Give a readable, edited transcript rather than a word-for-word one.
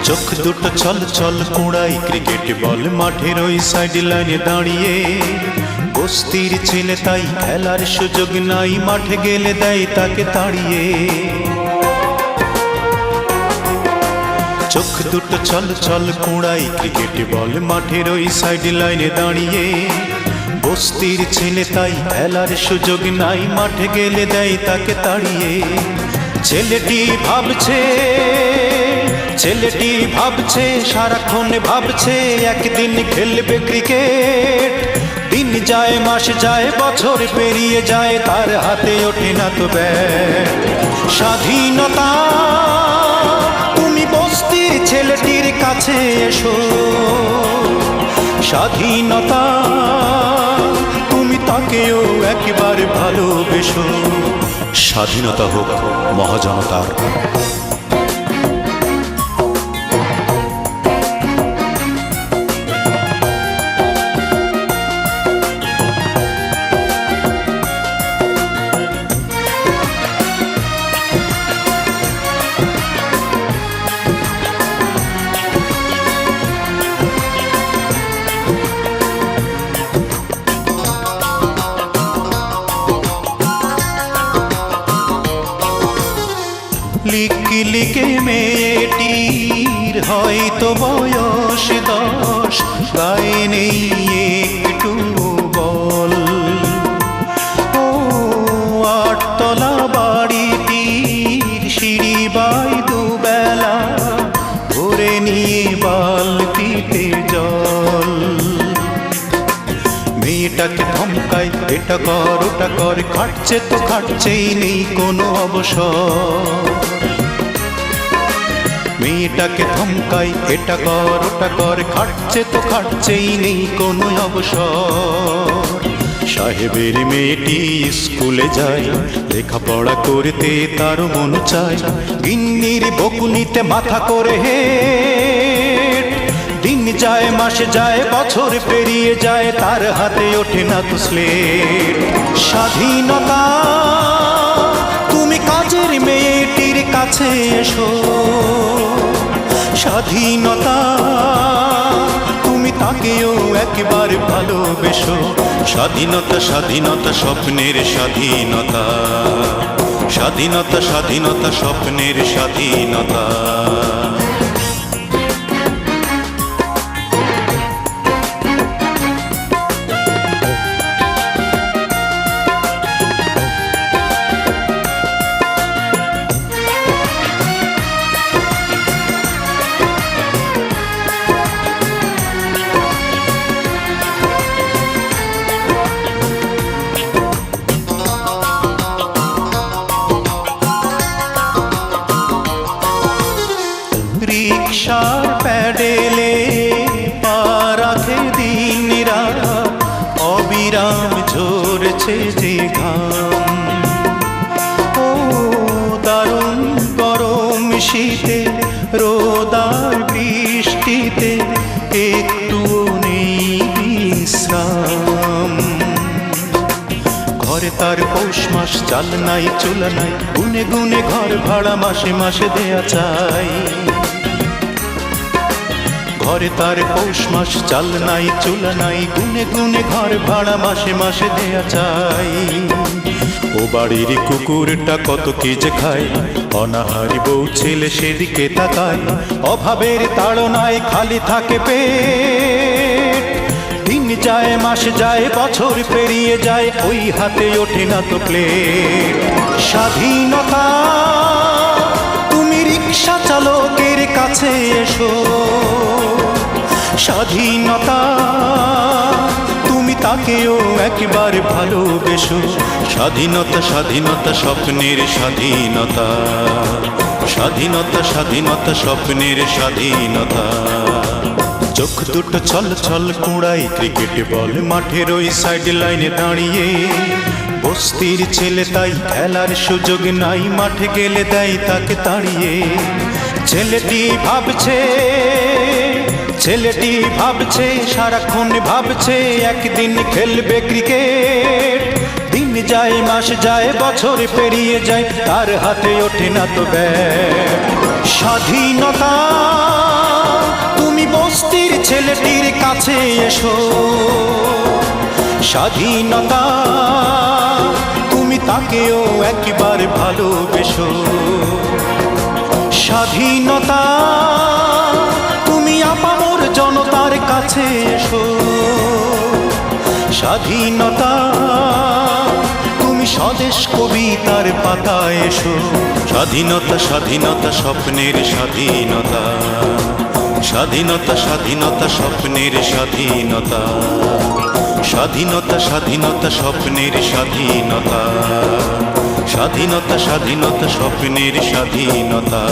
চোখ দুটো ছল ছল কুড়াই, ক্রিকেট বল মাঠের ওই সাইড লাইনে দাঁড়িয়ে। বস্তির ছেলে তাই খেলার সুযোগ নাই, মাঠে গেলে দেয় তাকে তাড়িয়ে। চোখ দুটো ছল ছল কুড়াই, ক্রিকেট বল মাঠের ওই সাইড লাইনে দাঁড়িয়ে। বস্তির ছেলে তাই খেলার সুযোগ নাই, মাঠে গেলে দেয় তাকে তাড়িয়ে। ছেলেটি ভাবছে সারাক্ষণ ভাবছে একদিন খেলবে ক্রিকেট। দিন যায় মাস যায় বছর পেরিয়ে যায়, তার হাতে ওঠে না তো ব্যাট। স্বাধীনতা তুমি বস্তির ছেলেটির কাছে এসো, স্বাধীনতা তুমি তাকেও একবার ভালোবেসো। স্বাধীনতা হোক মহাজনতার। লিখে লিখে মেয়েটির হয়তো বয়স 10, গায়ে নেই একটু বল। ও আটতলা বাড়িটির সিঁড়ি বাই দুবেলা, ভরে নিয়ে বালতিতে জল। মেয়েটাকে ধমকায় এটা কর ওটা কর, খাটছে তো খাটছেই নেই কোনো অবসর। মেয়েটাকে ধমকাই এটা কর ওটা কর, খাটছে তো খাটছেই নেই কোনো অবসর। সাহেবের মেয়েটি স্কুলে যায়, লেখাপড়া করতে তার মন চায়। গিন্নির বকুনিতে মাথা করে হেট, দিন যায় মাস যায় বছর পেরিয়ে যায়, তার হাতে ওঠে না তো স্লেট। স্বাধীনতা তুমি কাজের মেয়েটির কাছে এসো, স্বাধীনতা তুমি তাকেও একবার ভালোবেসো। স্বাধীনতা স্বাধীনতা স্বপ্নের স্বাধীনতা, স্বাধীনতা স্বাধীনতা স্বপ্নের স্বাধীনতা। রিকশার প্যাডেলে পা রাখে দিন রাত, অবিরাম ঝরছে যে ঘাম। ও দারুণ গরম শীতে, রোদার বৃষ্টিতে একটুও নেই বিশ্রাম। ঘরে তার পৌষ মাস, চাল নাই চুলা নাই, গুনে গুনে ঘর ভাড়া মাসে মাসে দেয়া চাই। ঘরে তার পৌষ মাস, চাল নাই চুলা নাই, গুনে গুনে ঘর ভাড়া মাসে মাসে দেয়া চাই। ও বাড়ির কুকুরটা কত কি যে খায়, অনাহারি বউ ছেলে সেদিকে তাকায়। অভাবের তাড়নায় খালি থাকে পেট, দিন যায় মাস যায় বছর পেরিয়ে যায়, ওই হাতে ওঠে না তো প্লেট। স্বাধীনতা তুমি রিকশা চালকের কাছে এসো, স্বাধীনতা তুমি তাকেও একবার ভালোবেসো। স্বাধীনতা স্বাধীনতা স্বপ্নের স্বাধীনতা, স্বাধীনতা স্বাধীনতা স্বপ্নের স্বাধীনতা। চোখ দুটো ছল ছল কুড়াই, ক্রিকেট বল মাঠের ওই সাইড লাইনে দাঁড়িয়ে। বস্তির ছেলে তাই খেলার সুযোগ নাই, মাঠে গেলে দেয় তাকে তাড়িয়ে। ছেলেটি ভাবছে সারাক্ষণ ভাবছে একদিন খেলবে ক্রিকেট। দিন যায় মাস যায় বছর পেরিয়ে যায়, তার হাতে ওঠে না তো ব্যাট। স্বাধীনতা বস্তির ছেলেটির কাছে এসো, স্বাধীনতা তুমি তাকেও একবার ভালোবেসো। স্বাধীনতা তুমি আপামর জনতার কাছে এসো, স্বাধীনতা তুমি স্বদেশ কবিতার পাতায় এসো। স্বাধীনতা স্বাধীনতা স্বপ্নের স্বাধীনতা, স্বাধীনতা স্বাধীনতা স্বপ্নের স্বাধীনতা, স্বাধীনতা স্বাধীনতা স্বপ্নের স্বাধীনতা, স্বাধীনতা স্বাধীনতা স্বপ্নের স্বাধীনতা।